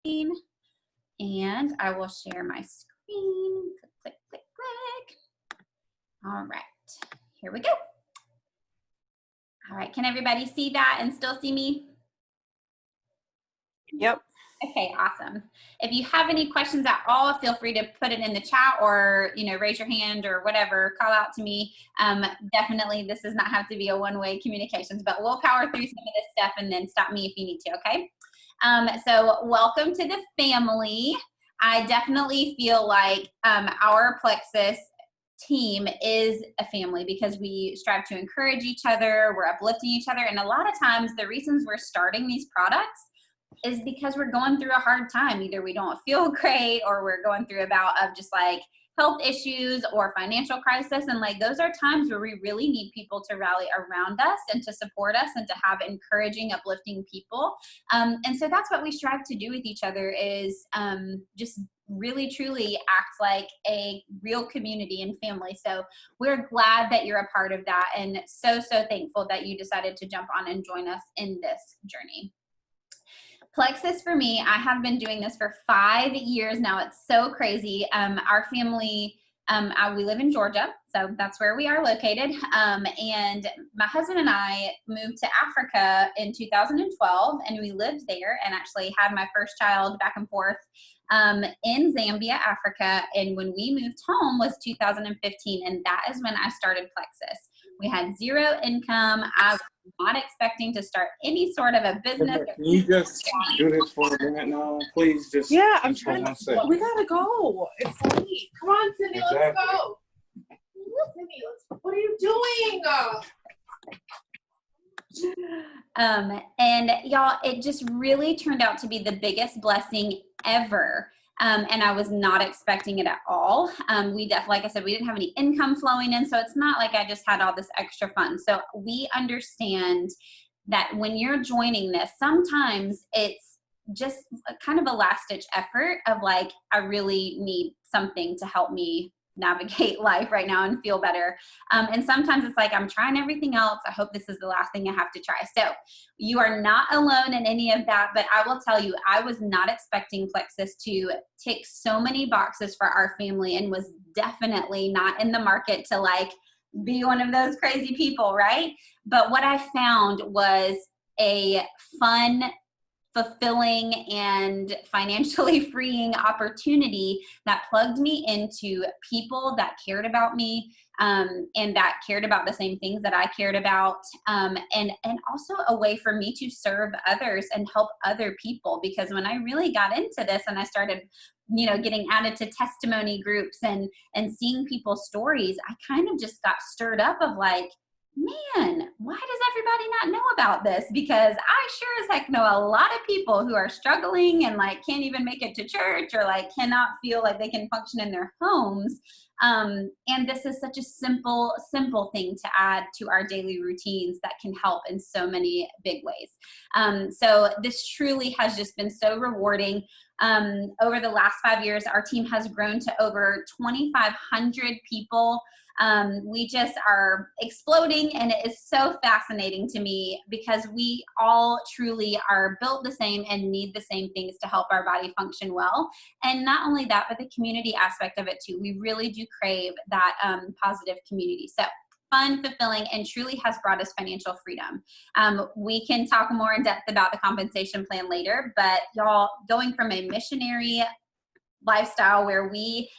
screen, and I will share my screen. Click, click, click, click. All right, here we go. All right, can everybody see that and still see me? Yep. Okay, awesome. If you have any questions at all, feel free to put it in the chat or, raise your hand or whatever, call out to me. Definitely, this does not have to be a one-way communications, but we'll power through some of this stuff and then stop me if you need to, okay? So welcome to the family. I definitely feel like our PLEXUS team is a family because we strive to encourage each other, we're uplifting each other, and a lot of times the reasons we're starting these products is because we're going through a hard time. Either we don't feel great or we're going through a bout of just like health issues or financial crisis. And like those are times where we really need people to rally around us and to support us and to have encouraging, uplifting people. And so that's what we strive to do with each other is just really truly act like a real community and family. So we're glad that you're a part of that and so thankful that you decided to jump on and join us in this journey. PLEXUS for me, I have been doing this for 5 years now. It's so crazy. Our family, we live in Georgia, so that's where we are located. And my husband and I moved to Africa in 2012, and we lived there and actually had my first child back and forth in Zambia, Africa. And when we moved home was 2015, and that is when I started PLEXUS. We had zero income. I was not expecting to start any sort of a business. Can you just do this for a minute now? Please just. Yeah, I'm trying to. We gotta go. It's late. Come on, Cindy, exactly. Let's go. Cindy, what are you doing? And y'all, it just really turned out to be the biggest blessing ever. And I was not expecting it at all. We definitely, like I said, we didn't have any income flowing in, so it's not like I just had all this extra fun. So we understand that when you're joining this, sometimes it's just kind of a last-ditch effort of like, I really need something to help me navigate life right now and feel better. And sometimes it's like, I'm trying everything else. I hope this is the last thing I have to try. So you are not alone in any of that, but I will tell you, I was not expecting PLEXUS to tick so many boxes for our family and was definitely not in the market to like be one of those crazy people, right? But what I found was a fun, fulfilling and financially freeing opportunity that plugged me into people that cared about me and that cared about the same things that I cared about, and also a way for me to serve others and help other people. Because when I really got into this and I started getting added to testimony groups and seeing people's stories, I kind of just got stirred up of like, man, why does everybody not know about this? Because I sure as heck know a lot of people who are struggling and like can't even make it to church or like cannot feel like they can function in their homes. And this is such a simple thing to add to our daily routines that can help in so many big ways. So this truly has just been so rewarding. Over the last 5 years, our team has grown to over 2,500 people. We just are exploding, and it is so fascinating to me because we all truly are built the same and need the same things to help our body function well. And not only that, but the community aspect of it too. We really do crave that positive community. So fun, fulfilling, and truly has brought us financial freedom. We can talk more in depth about the compensation plan later, but y'all, going from a missionary lifestyle where we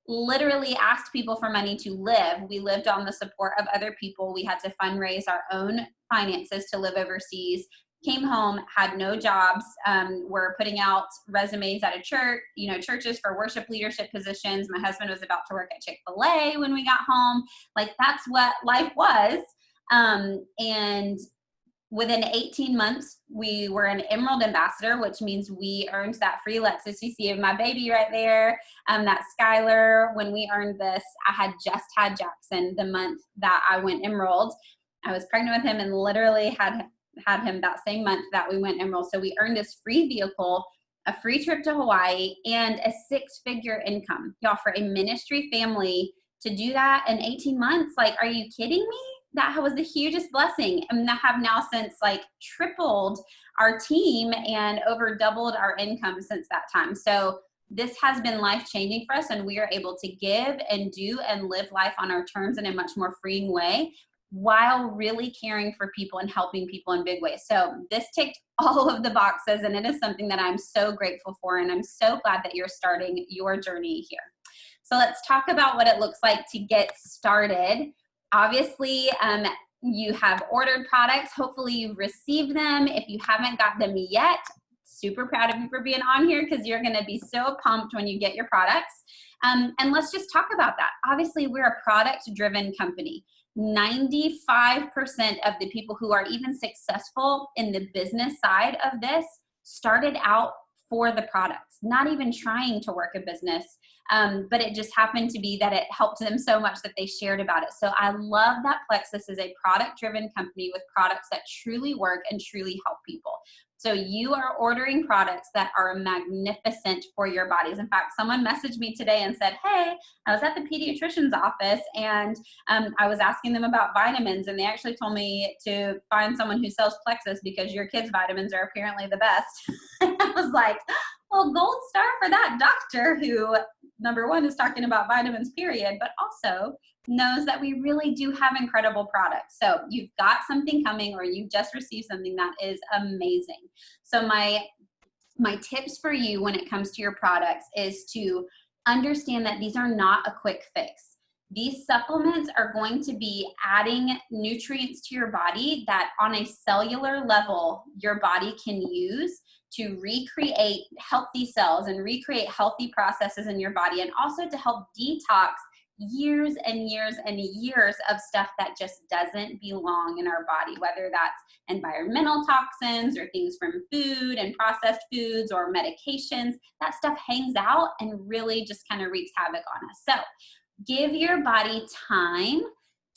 literally asked people for money to live. We lived on the support of other people. We had to fundraise our own finances to live overseas. Came home, had no jobs. We're putting out resumes at a church, churches for worship leadership positions. My husband was about to work at Chick-fil-A when we got home. Like that's what life was. And within 18 months, we were an Emerald Ambassador, which means we earned that free Lexus. You see my baby right there, that Skylar. When we earned this, I had just had Jackson the month that I went Emerald. I was pregnant with him and literally had him that same month that we went Emerald. So we earned this free vehicle, a free trip to Hawaii, and a 6-figure income. Y'all, for a ministry family to do that in 18 months, like, are you kidding me? that was the hugest blessing. And I have now since like tripled our team and over doubled our income since that time. So this has been life-changing for us, and we are able to give and do and live life on our terms in a much more freeing way, while really caring for people and helping people in big ways. So this ticked all of the boxes, and it is something that I'm so grateful for, and I'm so glad that you're starting your journey here. So let's talk about what it looks like to get started. Obviously, you have ordered products. Hopefully you've received them. If you haven't got them yet, super proud of you for being on here, because you're going to be so pumped when you get your products. And let's just talk about that. Obviously, we're a product-driven company. 95% of the people who are even successful in the business side of this started out for the products, not even trying to work a business, but it just happened to be that it helped them so much that they shared about it. So I love that PLEXUS is a product-driven company with products that truly work and truly help people. So you are ordering products that are magnificent for your bodies. In fact, someone messaged me today and said, hey, I was at the pediatrician's office and I was asking them about vitamins, and they actually told me to find someone who sells PLEXUS because your kids' vitamins are apparently the best. I was like, well, gold star for that doctor who, number one, is talking about vitamins, period, but also knows that we really do have incredible products. So you've got something coming, or you just received something that is amazing. So my tips for you when it comes to your products is to understand that these are not a quick fix. These supplements are going to be adding nutrients to your body that on a cellular level, your body can use to recreate healthy cells and recreate healthy processes in your body, and also to help detox years and years and years of stuff that just doesn't belong in our body, whether that's environmental toxins or things from food and processed foods or medications. That stuff hangs out and really just kind of wreaks havoc on us. So give your body time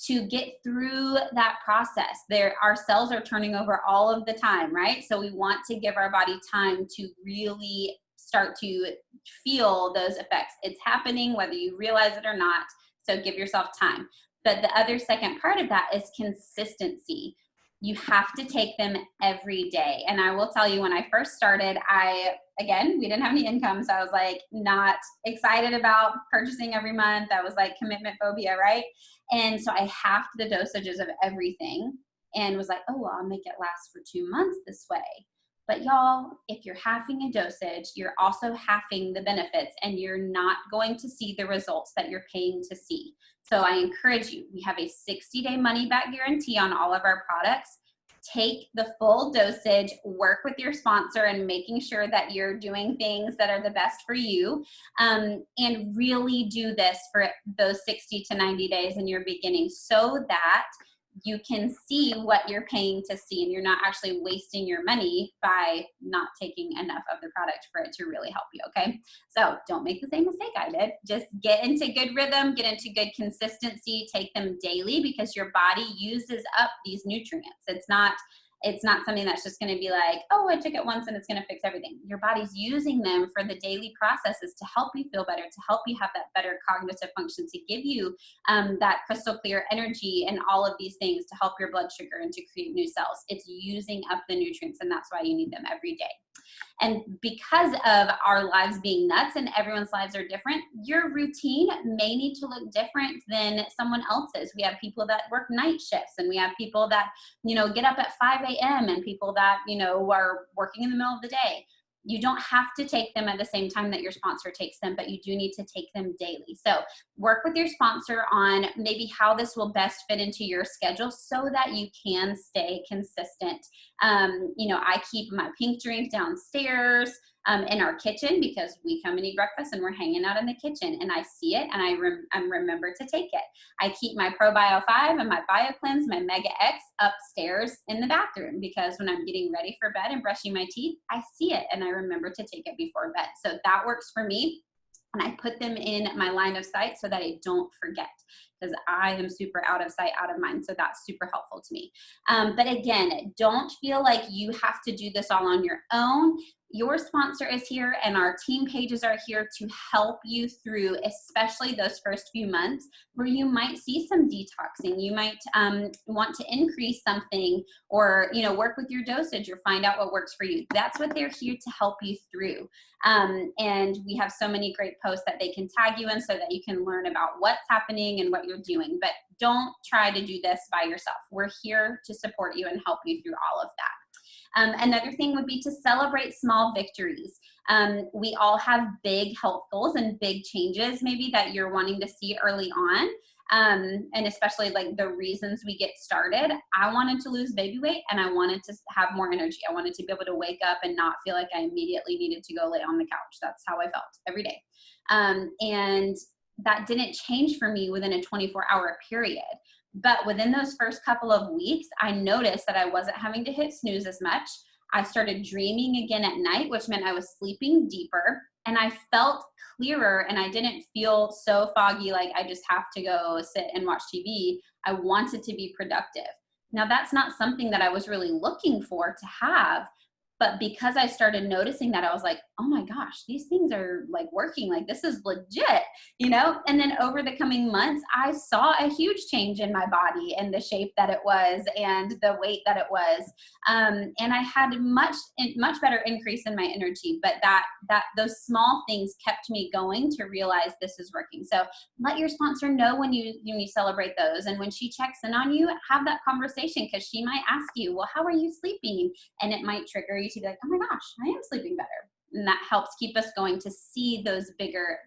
to get through that process. Our cells are turning over all of the time, right? So we want to give our body time to really start to feel those effects. It's happening whether you realize it or not, so give yourself time. But the other second part of that is consistency. You have to take them every day. And I will tell you, when I first started, again, we didn't have any income, so I was like not excited about purchasing every month. I was like commitment phobia, right? And so I halved the dosages of everything and was like, oh, well, I'll make it last for 2 months this way. But y'all, if you're halving a dosage, you're also halving the benefits, and you're not going to see the results that you're paying to see. So I encourage you, we have a 60-day money-back guarantee on all of our products. Take the full dosage, work with your sponsor and making sure that you're doing things that are the best for you, and really do this for those 60 to 90 days in your beginning, so that you can see what you're paying to see, and you're not actually wasting your money by not taking enough of the product for it to really help you, okay? So don't make the same mistake I did. Just get into good rhythm, get into good consistency, take them daily, because your body uses up these nutrients. It's not something that's just going to be like, oh, I took it once and it's going to fix everything. Your body's using them for the daily processes to help you feel better, to help you have that better cognitive function, to give you that crystal clear energy and all of these things, to help your blood sugar and to create new cells. It's using up the nutrients, and that's why you need them every day. And because of our lives being nuts and everyone's lives are different, your routine may need to look different than someone else's. We have people that work night shifts, and we have people that, get up at 5 a.m. and people that, are working in the middle of the day. You don't have to take them at the same time that your sponsor takes them, but you do need to take them daily. So work with your sponsor on maybe how this will best fit into your schedule so that you can stay consistent. I keep my pink drink downstairs in our kitchen, because we come and eat breakfast and we're hanging out in the kitchen, and I see it and I remember to take it. I keep my ProBio 5 and my BioCleanse, my Mega X upstairs in the bathroom, because when I'm getting ready for bed and brushing my teeth, I see it and I remember to take it before bed. So that works for me. And I put them in my line of sight so that I don't forget, because I am super out of sight, out of mind. So that's super helpful to me. But again, don't feel like you have to do this all on your own. your sponsor is here and our team pages are here to help you through, especially those first few months where you might see some detoxing. You might want to increase something, or, you know, work with your dosage or find out what works for you. That's what they're here to help you through. And we have so many great posts that they can tag you in so that you can learn about what's happening and what you're doing. But don't try to do this by yourself. We're here to support you and help you through all of that. Another thing would be to celebrate small victories. We all have big health goals and big changes maybe that you're wanting to see early on. And especially like the reasons we get started. I wanted to lose baby weight and I wanted to have more energy. I wanted to be able to wake up and not feel like I immediately needed to go lay on the couch. That's how I felt every day. And that didn't change for me within a 24-hour period. But within those first couple of weeks, I noticed that I wasn't having to hit snooze as much. I started dreaming again at night, which meant I was sleeping deeper, and I felt clearer, and I didn't feel so foggy like I just have to go sit and watch TV. I wanted to be productive. Now, that's not something that I was really looking for to have, but because I started noticing that, I was like, oh my gosh, these things are like working, like this is legit, you know? And then over the coming months, I saw a huge change in my body and the shape that it was and the weight that it was. And I had much better increase in my energy, but those small things kept me going to realize this is working. So let your sponsor know when you celebrate those. And when she checks in on you, have that conversation, because she might ask you, well, how are you sleeping? And it might trigger you to be like, oh my gosh, I am sleeping better. And that helps keep us going to see those bigger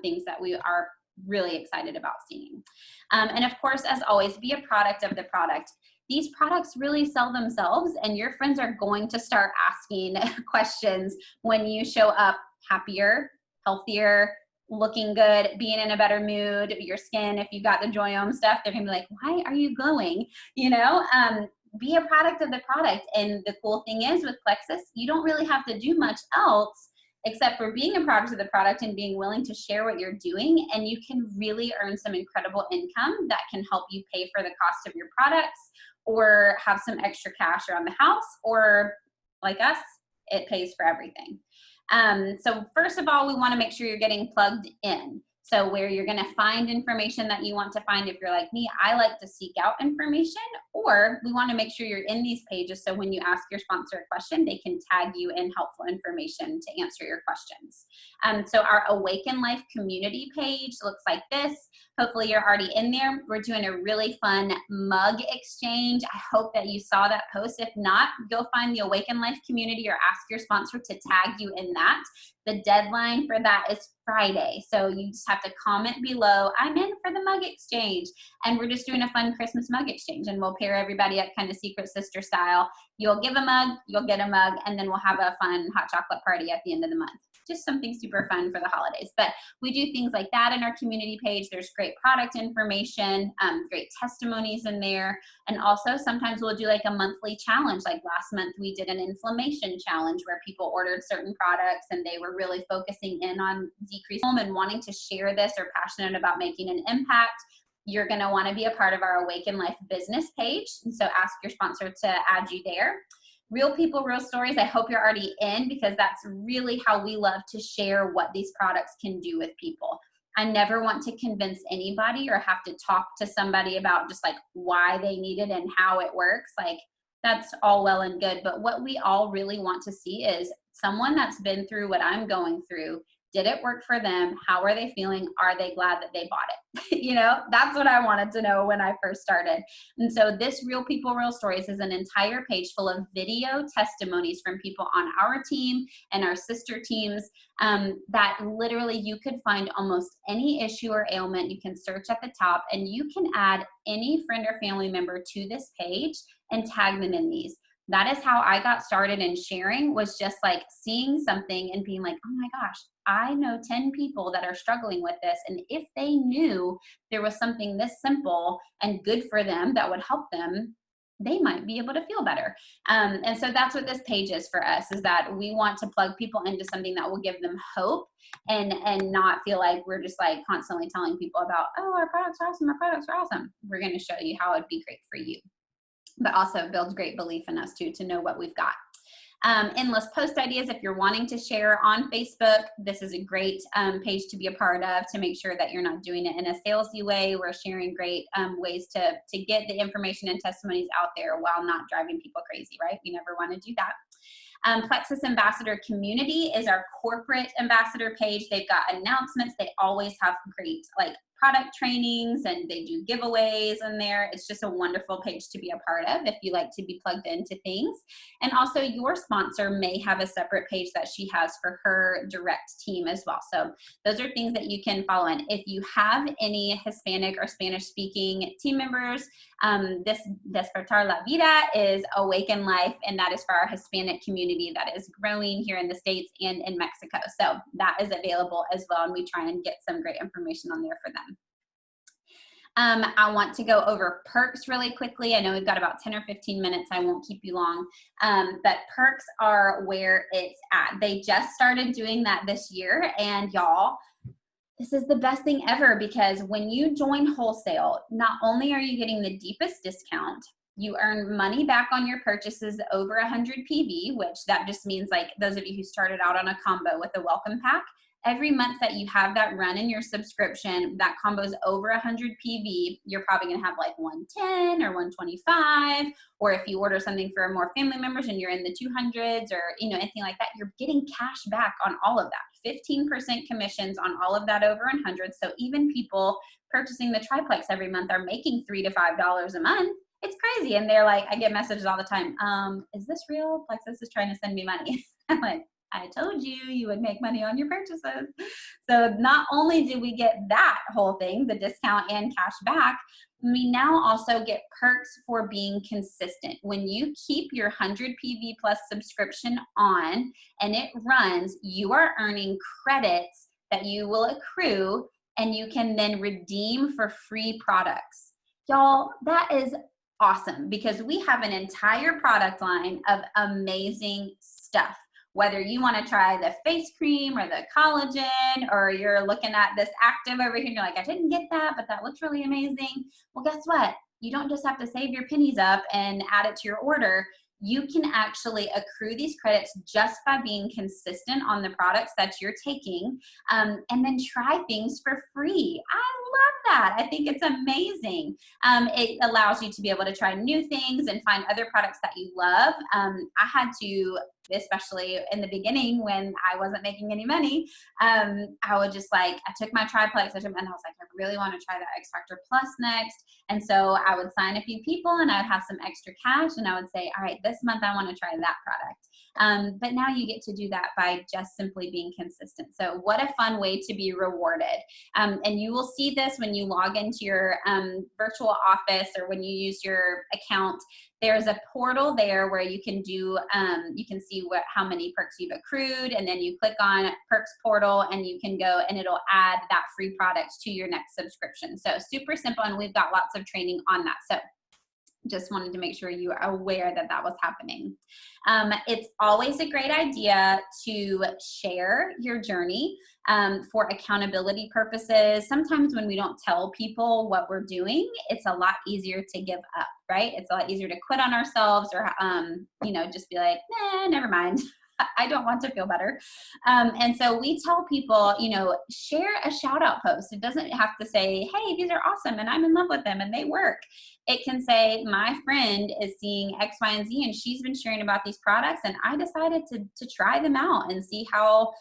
things that we are really excited about seeing. And of course, as always, be a product of the product. These products really sell themselves, and your friends are going to start asking questions when you show up happier, healthier, looking good, being in a better mood, your skin, if you got the Joyome stuff, they're gonna be like, why are you glowing? You know, be a product of the product. And the cool thing is with PLEXUS, you don't really have to do much else except for being a product of the product and being willing to share what you're doing. And you can really earn some incredible income that can help you pay for the cost of your products, or have some extra cash around the house, or like us, it pays for everything. So first of all, we want to make sure you're getting plugged in. So where you're going to find information that you want to find. If you're like me, I like to seek out information, or we want to make sure you're in these pages so when you ask your sponsor a question, they can tag you in helpful information to answer your questions. So our Awaken Life community page looks like this. Hopefully you're already in there. We're doing a really fun mug exchange. I hope that you saw that post. If not, go find the Awaken Life community or ask your sponsor to tag you in that. The deadline for that is Friday. So you just have to comment below, I'm in for the mug exchange. And we're just doing a fun Christmas mug exchange, and we'll pair everybody up kind of secret sister style. You'll give a mug, you'll get a mug, and then we'll have a fun hot chocolate party at the end of the month. Just something super fun for the holidays. But we do things like that in our community page. There's great product information, great testimonies in there. And also sometimes we'll do like a monthly challenge. Like last month we did an inflammation challenge where people ordered certain products and they were really focusing in on decreasing and wanting to share this or passionate about making an impact. You're going to want to be a part of our Awaken Life business page. And so ask your sponsor to add you there. Real people, real stories. I hope you're already in, because that's really how we love to share what these products can do with people. I never want to convince anybody or have to talk to somebody about just like why they need it and how it works. Like that's all well and good. But what we all really want to see is someone that's been through what I'm going through. Did it work for them? How are they feeling? Are they glad that they bought it? You know, that's what I wanted to know when I first started. And so this Real People, Real Stories is an entire page full of video testimonies from people on our team and our sister teams that literally you could find almost any issue or ailment. You can search at the top and you can add any friend or family member to this page and tag them in these. That is how I got started in sharing, was just like seeing something and being like, oh my gosh, I know 10 people that are struggling with this. And if they knew there was something this simple and good for them that would help them, they might be able to feel better. And so that's what this page is for us, is that we want to plug people into something that will give them hope and not feel like we're just like constantly telling people about, oh, our products are awesome, our products are awesome. We're going to show you how it'd be great for you, but also builds great belief in us too, to know what we've got. Endless post ideas. If you're wanting to share on Facebook, this is a great page to be a part of, to make sure that you're not doing it in a salesy way. We're sharing great ways to get the information and testimonies out there while not driving people crazy, right? We never want to do that. PLEXUS Ambassador Community is our corporate ambassador page. They've got announcements. They always have great product trainings, and they do giveaways in there. It's just a wonderful page to be a part of if you like to be plugged into things. And also your sponsor may have a separate page that she has for her direct team as well. So those are things that you can follow in. If you have any Hispanic or Spanish speaking team members, this Despertar La Vida is Awaken Life, and that is for our Hispanic community that is growing here in the States and in Mexico. So that is available as well, and we try and get some great information on there for them. I want to go over perks really quickly. I know we've got about 10 or 15 minutes. I won't keep you long. But perks are where it's at. They just started doing that this year, and y'all, this is the best thing ever, because when you join wholesale, not only are you getting the deepest discount, you earn money back on your purchases over 100 PV, which that just means those of you who started out on a combo with a welcome pack, every month that you have that run in your subscription, that combo's over 100 PV, you're probably gonna have 110 or 125, or if you order something for more family members and you're in the 200s or anything like that, you're getting cash back on all of that. 15% commissions on all of that over 100. So even people purchasing the triplex every month are making $3 to $5 a month. It's crazy. And they're I get messages all the time. Is this real? PLEXUS is trying to send me money. I'm like, I told you would make money on your purchases. So not only do we get that whole thing, the discount and cash back, we now also get perks for being consistent. When you keep your 100 PV plus subscription on and it runs, you are earning credits that you will accrue, and you can then redeem for free products. Y'all, that is awesome, because we have an entire product line of amazing stuff. Whether you want to try the face cream or the collagen, or you're looking at this active over here and you're like, I didn't get that, but that looks really amazing. Well, guess what? You don't just have to save your pennies up and add it to your order. You can actually accrue these credits just by being consistent on the products that you're taking, and then try things for free. I love that. I think it's amazing. It allows you to be able to try new things and find other products that you love. I had to, especially in the beginning when I wasn't making any money, I would just I took my triplex and I was like, I really want to try that X Factor Plus next. And so I would sign a few people and I would have some extra cash, and I would say, all right, this month I want to try that product. But now you get to do that by just simply being consistent. So what a fun way to be rewarded. And you will see this when you log into your virtual office, or when you use your account. There's a portal there where you can do, you can see how many perks you've accrued, and then you click on Perks Portal and you can go and it'll add that free products to your next subscription. So super simple, and we've got lots of training on that. So just wanted to make sure you are aware that that was happening. It's always a great idea to share your journey for accountability purposes. Sometimes when we don't tell people what we're doing, it's a lot easier to give up, right? It's a lot easier to quit on ourselves, or, just be like, nah, never mind. I don't want to feel better. And so we tell people, share a shout out post. It doesn't have to say, hey, these are awesome and I'm in love with them and they work. It can say, my friend is seeing X, Y, and Z and she's been sharing about these products, and I decided to try them out and see how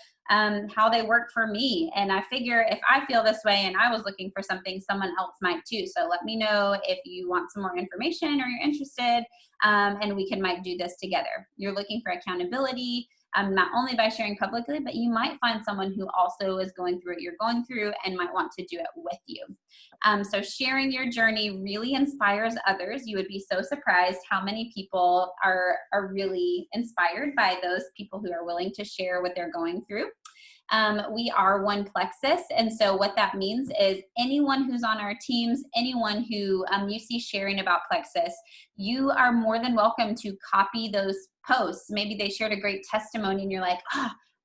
they work for me. And I figure if I feel this way and I was looking for something, someone else might too. So let me know if you want some more information or you're interested, and we might do this together. You're looking for accountability, not only by sharing publicly, but you might find someone who also is going through what you're going through and might want to do it with you. So sharing your journey really inspires others. You would be so surprised how many people are really inspired by those people who are willing to share what they're going through. We are one PLEXUS, and so what that means is anyone who's on our teams, anyone who you see sharing about PLEXUS, you are more than welcome to copy those posts. Maybe they shared a great testimony and you're like,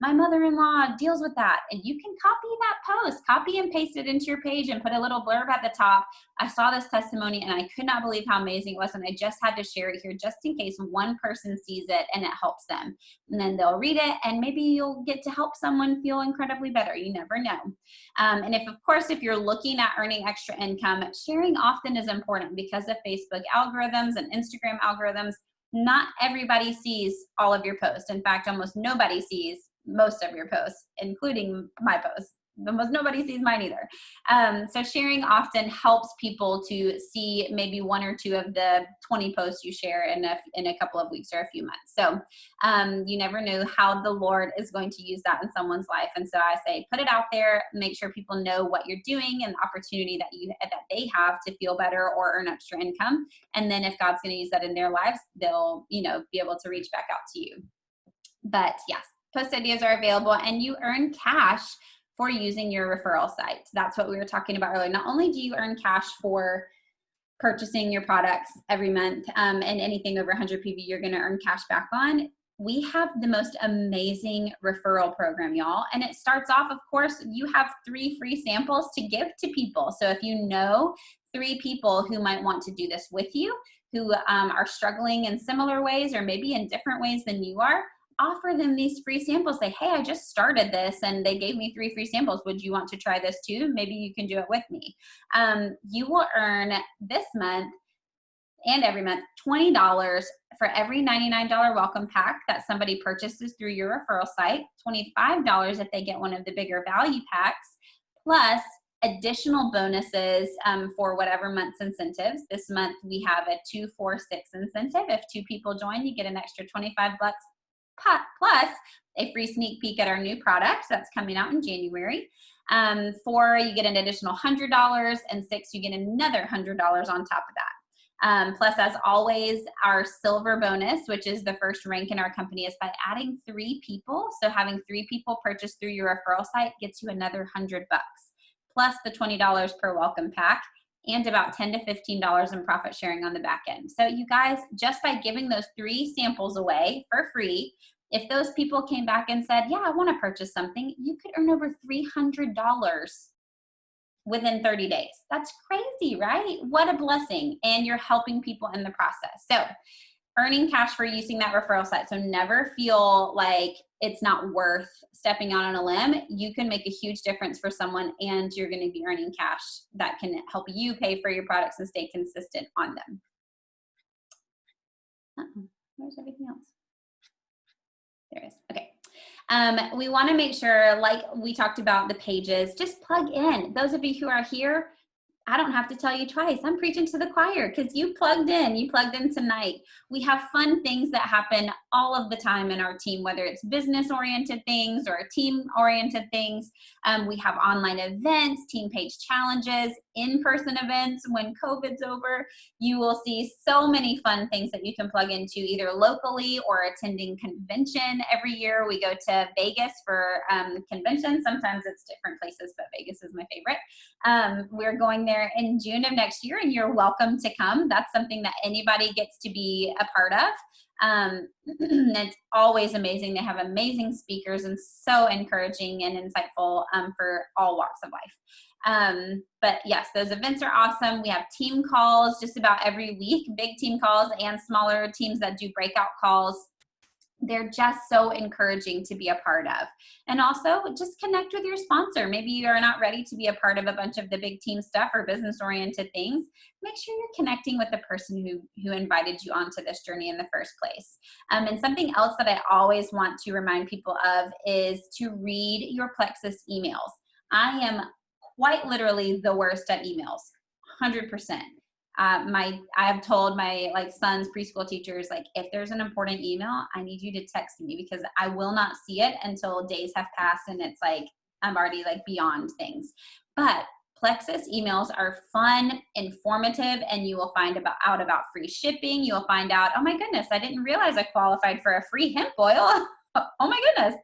my mother-in-law deals with that. And you can copy that post, copy and paste it into your page and put a little blurb at the top. I saw this testimony and I could not believe how amazing it was. And I just had to share it here just in case one person sees it and it helps them. And then they'll read it and maybe you'll get to help someone feel incredibly better. You never know. And if, of course, if you're looking at earning extra income, sharing often is important because of Facebook algorithms and Instagram algorithms. Not everybody sees all of your posts. In fact, almost nobody sees most of your posts, including my posts. Almost nobody sees mine either. So sharing often helps people to see maybe one or two of the 20 posts you share in a couple of weeks or a few months. So you never know how the Lord is going to use that in someone's life. And so I say, put it out there, make sure people know what you're doing and the opportunity that they have to feel better or earn extra income. And then if God's going to use that in their lives, they'll, be able to reach back out to you. But yes, post ideas are available and you earn cash for using your referral site. That's what we were talking about earlier. Not only do you earn cash for purchasing your products every month, and anything over 100 PV, you're gonna earn cash back on. We have the most amazing referral program, y'all. And it starts off, of course, you have 3 free samples to give to people. So if you know 3 people who might want to do this with you, who are struggling in similar ways or maybe in different ways than you are, offer them these free samples. Say, hey, I just started this and they gave me 3 free samples. Would you want to try this too? Maybe you can do it with me. You will earn this month and every month $20 for every $99 welcome pack that somebody purchases through your referral site, $25 if they get one of the bigger value packs, plus additional bonuses for whatever month's incentives. This month we have a 2-4-6 incentive. If 2 people join, you get an extra $25 plus a free sneak peek at our new products that's coming out in January. 4, you get an additional $100, and 6, you get another $100 on top of that. Plus, as always, our silver bonus, which is the first rank in our company, is by adding 3 people. So having 3 people purchase through your referral site gets you another $100, plus the $20 per welcome pack, and about $10 to $15 in profit sharing on the back end. So you guys, just by giving those 3 samples away for free, if those people came back and said, yeah, I want to purchase something, you could earn over $300 within 30 days. That's crazy, right? What a blessing. And you're helping people in the process. So earning cash for using that referral site. So never feel like it's not worth stepping out on a limb. You can make a huge difference for someone and you're going to be earning cash that can help you pay for your products and stay consistent on them. Where's everything else? There it is. Okay. We want to make sure, like we talked about the pages, just plug in. Those of you who are here, I don't have to tell you twice. I'm preaching to the choir because you plugged in tonight. We have fun things that happen all of the time in our team, whether it's business-oriented things or team-oriented things. We have online events, team page challenges, in-person events. When COVID's over, you will see so many fun things that you can plug into either locally or attending convention. Every year we go to Vegas for convention. Sometimes it's different places, but Vegas is my favorite. We're going there in June of next year, and you're welcome to come. That's something that anybody gets to be a part of. It's always amazing. They have amazing speakers and so encouraging and insightful for all walks of life. But yes, those events are awesome. We have team calls just about every week, big team calls and smaller teams that do breakout calls. They're just so encouraging to be a part of. And also just connect with your sponsor. Maybe you are not ready to be a part of a bunch of the big team stuff or business-oriented things. Make sure you're connecting with the person who invited you onto this journey in the first place. And something else that I always want to remind people of is to read your PLEXUS emails. I am quite literally the worst at emails, 100%. I've told my son's preschool teachers, if there's an important email, I need you to text me because I will not see it until days have passed and it's I'm already beyond things. But PLEXUS emails are fun, informative, and you will find out about free shipping. You'll find out, oh my goodness, I didn't realize I qualified for a free hemp oil. Oh my goodness.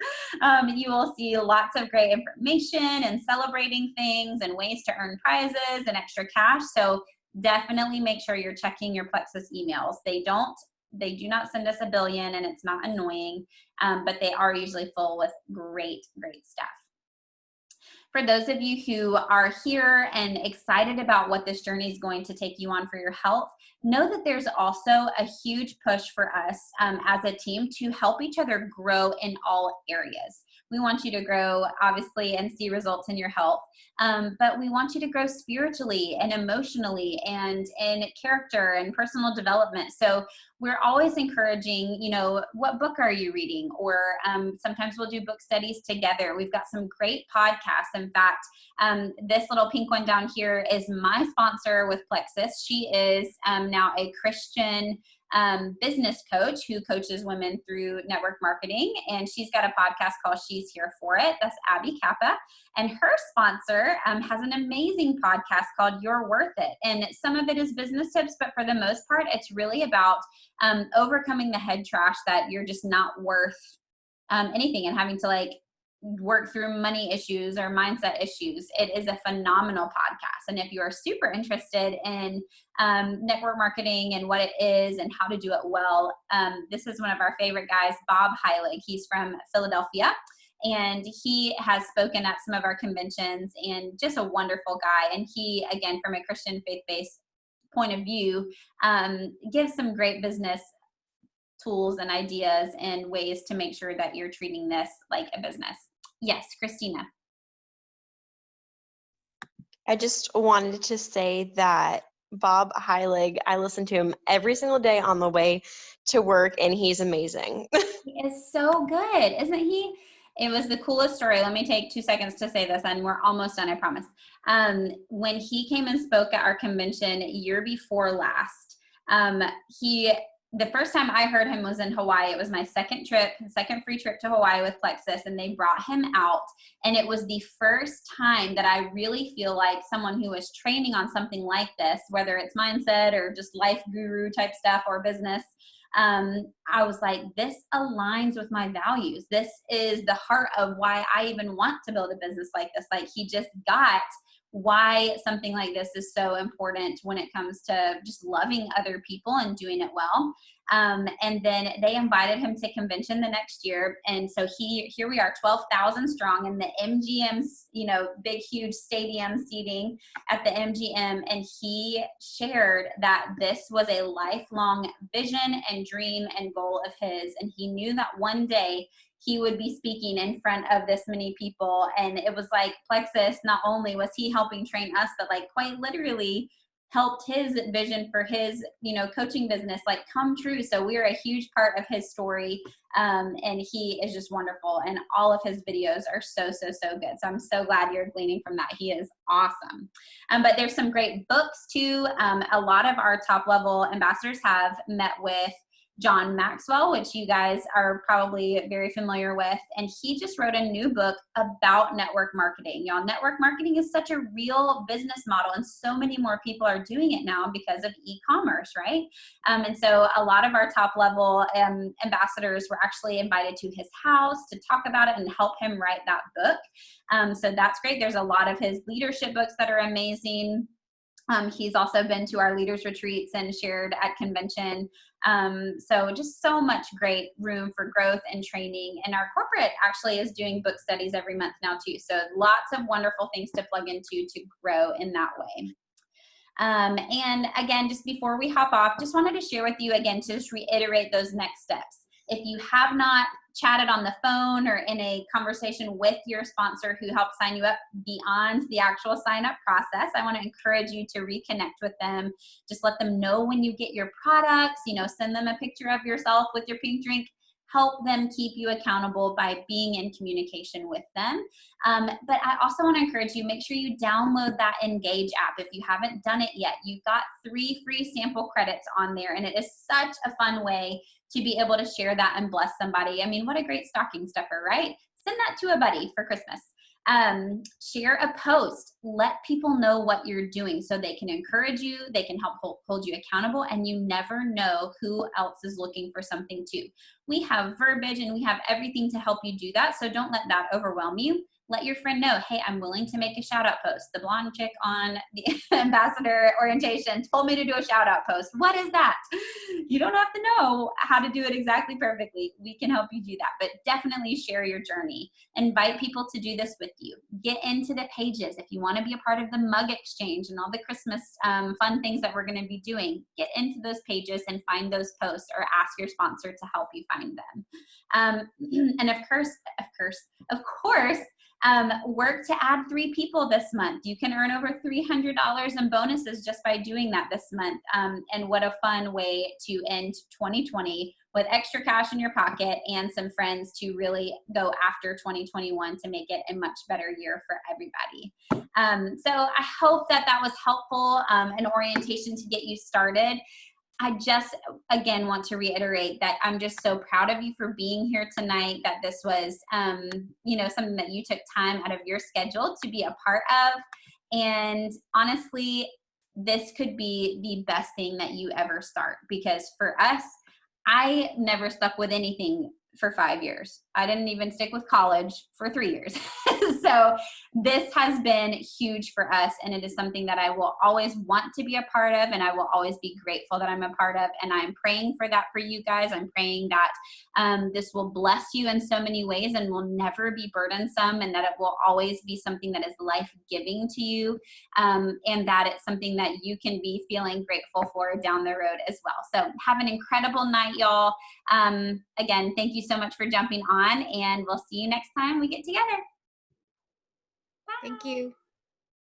You will see lots of great information and celebrating things and ways to earn prizes and extra cash. So definitely make sure you're checking your PLEXUS emails. They don't They do not send us a billion, and it's not annoying, but they are usually full with great, great stuff. For those of you who are here and excited about what this journey is going to take you on for your health, know that there's also a huge push for us as a team to help each other grow in all areas. We want you to grow, obviously, and see results in your health, but we want you to grow spiritually and emotionally and in character and personal development. So we're always encouraging, you know, what book are you reading? Or sometimes we'll do book studies together. We've got some great podcasts. In fact, this little pink one down here is my sponsor with PLEXUS. She is now a Christian business coach who coaches women through network marketing. And she's got a podcast called She's Here For It. That's Abby Kappa. And her sponsor has an amazing podcast called You're Worth It. And some of it is business tips, but for the most part, it's really about overcoming the head trash that you're just not worth anything and having to like work through money issues or mindset issues. It is a phenomenal podcast. And if you are super interested in network marketing and what it is and how to do it well, this is one of our favorite guys, Bob Heilig. He's from Philadelphia, and he has spoken at some of our conventions, and just a wonderful guy. And he, again, from a Christian faith-based point of view, gives some great business tools and ideas and ways to make sure that you're treating this like a business. Yes, Christina. I just wanted to say that Bob Heilig, I listen to him every single day on the way to work, and he's amazing. He is so good, isn't he? It was the coolest story. Let me take 2 seconds to say this, and we're almost done, I promise. When he came and spoke at our convention year before last, the first time I heard him was in Hawaii. It was my second free trip to Hawaii with PLEXUS, and they brought him out. And it was the first time that I really feel like someone who is training on something like this, whether it's mindset or just life guru type stuff or business, I was like, this aligns with my values. This is the heart of why I even want to build a business like this. Like, he just got why something like this is so important when it comes to just loving other people and doing it well. And then they invited him to convention the next year. And so here we are, 12,000 strong in the MGM's, you know, big, huge stadium seating at the MGM. And he shared that this was a lifelong vision and dream and goal of his. And he knew that one day he would be speaking in front of this many people. And it was like PLEXUS, not only was he helping train us, but like quite literally helped his vision for his, you know, coaching business like come true. So we're a huge part of his story. And he is just wonderful. And all of his videos are so, so, so good. So I'm so glad you're gleaning from that. He is awesome. But there's some great books too. A lot of our top level ambassadors have met with John Maxwell, which you guys are probably very familiar with. And he just wrote a new book about network marketing. Y'all, network marketing is such a real business model, and so many more people are doing it now because of e-commerce, right? And so a lot of our top level ambassadors were actually invited to his house to talk about it and help him write that book. So that's great. There's a lot of his leadership books that are amazing. He's also been to our leaders retreats and shared at convention. So just so much great room for growth and training. And our corporate actually is doing book studies every month now too. So lots of wonderful things to plug into to grow in that way. And again, just before we hop off, just wanted to share with you again to just reiterate those next steps. If you have not chatted on the phone or in a conversation with your sponsor who helped sign you up beyond the actual sign up process, I want to encourage you to reconnect with them. Just let them know when you get your products, you know, send them a picture of yourself with your pink drink. Help them keep you accountable by being in communication with them. But I also want to encourage you, make sure you download that Engage app if you haven't done it yet. You've got 3 free sample credits on there, and it is such a fun way to be able to share that and bless somebody. I mean, what a great stocking stuffer, right? Send that to a buddy for Christmas. Share a post. Let people know what you're doing so they can encourage you, they can help hold you accountable, and you never know who else is looking for something too. We have verbiage and we have everything to help you do that, so don't let that overwhelm you. let your friend know, hey, I'm willing to make a shout out post. The blonde chick on the Ambassador Orientation told me to do a shout out post. What is that? You don't have to know how to do it exactly perfectly. We can help you do that, but definitely share your journey. Invite people to do this with you. Get into the pages. If you want to be a part of the mug exchange and all the Christmas fun things that we're going to be doing, get into those pages and find those posts, or ask your sponsor to help you find them. And of course, work to add 3 people this month. You can earn over $300 in bonuses just by doing that this month. And what a fun way to end 2020 with extra cash in your pocket and some friends to really go after 2021 to make it a much better year for everybody. So I hope that was helpful, an orientation to get you started. I just, again, want to reiterate that I'm just so proud of you for being here tonight, that this was, something that you took time out of your schedule to be a part of. And honestly, this could be the best thing that you ever start, because for us, I never stuck with anything for 5 years. I didn't even stick with college for 3 years. So this has been huge for us, and it is something that I will always want to be a part of, and I will always be grateful that I'm a part of. And I'm praying for that for you guys. I'm praying that this will bless you in so many ways and will never be burdensome, and that it will always be something that is life-giving to you, and that it's something that you can be feeling grateful for down the road as well. So have an incredible night, y'all. Again, thank you so much for jumping on, and we'll see you next time we get together. Bye. Thank you.